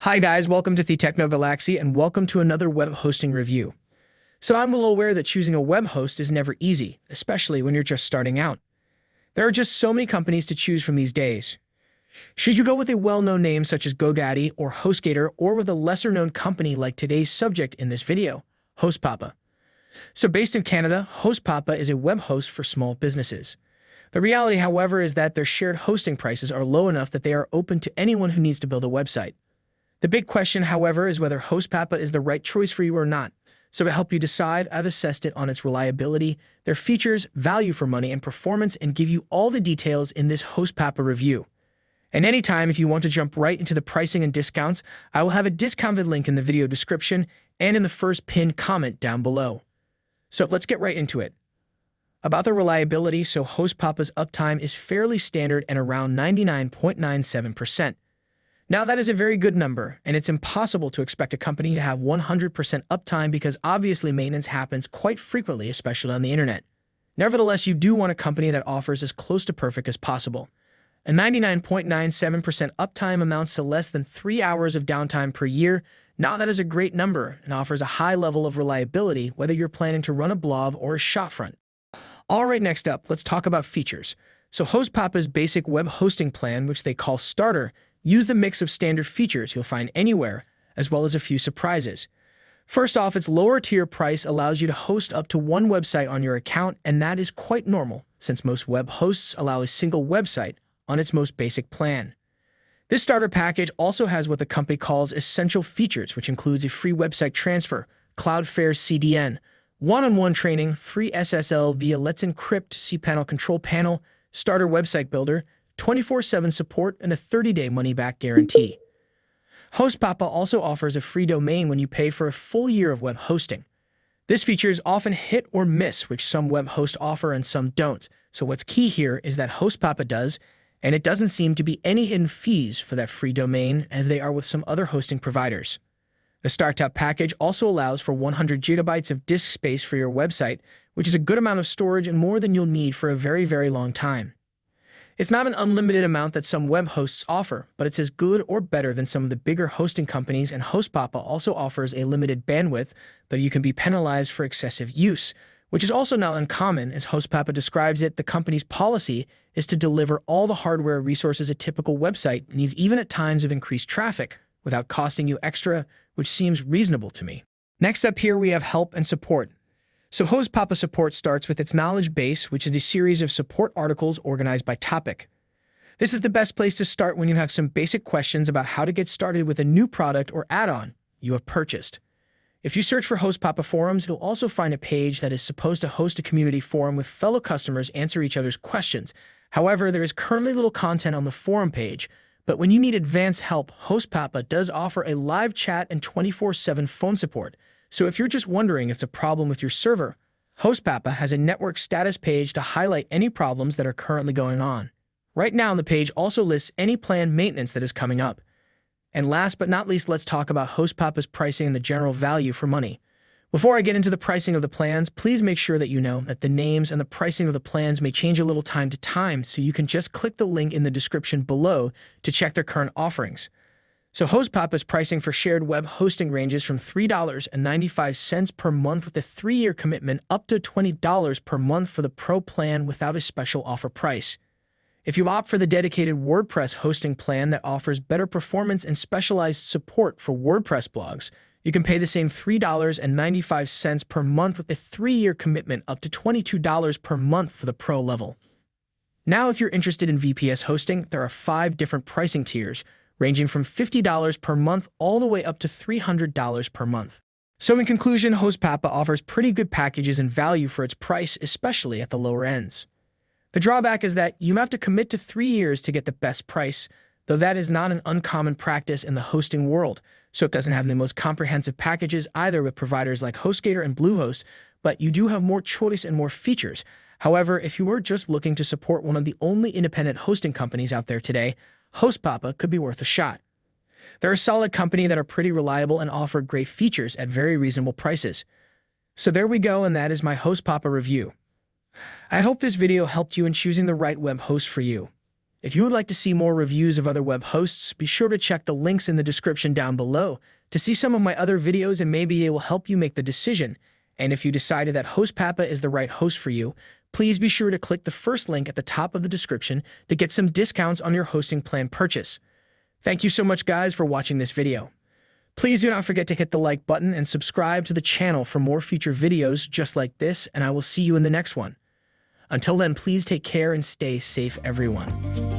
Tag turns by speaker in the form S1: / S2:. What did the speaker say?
S1: Hi guys, welcome to 𝗟𝗶𝗺𝗶𝘁𝗱 and welcome to another web hosting review. So I'm well aware that choosing a web host is never easy, especially when you're just starting out. There are just so many companies to choose from these days. Should you go with a well-known name such as GoDaddy or HostGator, or with a lesser-known company like today's subject in this video, HostPapa? So based in Canada, HostPapa is a web host for small businesses. The reality, however, is that their shared hosting prices are low enough that they are open to anyone who needs to build a website. The big question, however, is whether HostPapa is the right choice for you or not. So to help you decide, I've assessed it on its reliability, their features, value for money, and performance, and give you all the details in this HostPapa review. And anytime, if you want to jump right into the pricing and discounts, I will have a discounted link in the video description and in the first pinned comment down below. So let's get right into it. About the reliability, so HostPapa's uptime is fairly standard and around 99.97%. Now, that is a very good number, and it's impossible to expect a company to have 100% uptime because obviously maintenance happens quite frequently, especially on the internet. Nevertheless, you do want a company that offers as close to perfect as possible. A 99.97% uptime amounts to less than 3 hours of downtime per year. Now, that is a great number and offers a high level of reliability whether you're planning to run a blog or a shopfront. Alright, next up, let's talk about features. So HostPapa's basic web hosting plan, which they call Starter, use the mix of standard features you'll find anywhere, as well as a few surprises. First off, its lower tier price allows you to host up to one website on your account, and that is quite normal, since most web hosts allow a single website on its most basic plan. This starter package also has what the company calls essential features, which includes a free website transfer, Cloudflare CDN, one-on-one training, free SSL via Let's Encrypt cPanel control panel, starter website builder, 24/7 support, and a 30-day money-back guarantee. HostPapa also offers a free domain when you pay for a full year of web hosting. This feature is often hit or miss, which some web hosts offer and some don't. So what's key here is that HostPapa does, and it doesn't seem to be any hidden fees for that free domain as they are with some other hosting providers. The startup package also allows for 100 gigabytes of disk space for your website, which is a good amount of storage and more than you'll need for a very, very long time. It's not an unlimited amount that some web hosts offer, but it's as good or better than some of the bigger hosting companies, and HostPapa also offers a limited bandwidth, though you can be penalized for excessive use, which is also not uncommon. As HostPapa describes it, the company's policy is to deliver all the hardware resources a typical website needs, even at times of increased traffic, without costing you extra, which seems reasonable to me. Next up here, we have help and support. So HostPapa support starts with its knowledge base, which is a series of support articles organized by topic. This is the best place to start when you have some basic questions about how to get started with a new product or add-on you have purchased. If you search for HostPapa forums, you'll also find a page that is supposed to host a community forum with fellow customers answer each other's questions. However, there is currently little content on the forum page, but when you need advanced help, HostPapa does offer a live chat and 24/7 phone support. So if you're just wondering if it's a problem with your server, HostPapa has a network status page to highlight any problems that are currently going on. Right now, the page also lists any planned maintenance that is coming up. And last but not least, let's talk about HostPapa's pricing and the general value for money. Before I get into the pricing of the plans, please make sure that you know that the names and the pricing of the plans may change a little time to time, so you can just click the link in the description below to check their current offerings. So HostPapa's pricing for shared web hosting ranges from $3.95 per month with a 3-year commitment up to $20 per month for the Pro plan without a special offer price. If you opt for the dedicated WordPress hosting plan that offers better performance and specialized support for WordPress blogs, you can pay the same $3.95 per month with a 3-year commitment up to $22 per month for the Pro level. Now, if you're interested in VPS hosting, there are 5 different pricing tiers, ranging from $50 per month all the way up to $300 per month. So in conclusion, HostPapa offers pretty good packages and value for its price, especially at the lower ends. The drawback is that you have to commit to 3 years to get the best price, though that is not an uncommon practice in the hosting world, so it doesn't have the most comprehensive packages either with providers like HostGator and Bluehost, but you do have more choice and more features. However, if you were just looking to support one of the only independent hosting companies out there today, HostPapa could be worth a shot. They're a solid company that are pretty reliable and offer great features at very reasonable prices. So there we go, and that is my HostPapa review. I hope this video helped you in choosing the right web host for you. If you would like to see more reviews of other web hosts, be sure to check the links in the description down below to see some of my other videos, and maybe it will help you make the decision. And if you decided that HostPapa is the right host for you, please be sure to click the first link at the top of the description to get some discounts on your hosting plan purchase. Thank you so much, guys, for watching this video. Please do not forget to hit the like button and subscribe to the channel for more future videos just like this, and I will see you in the next one. Until then, please take care and stay safe, everyone.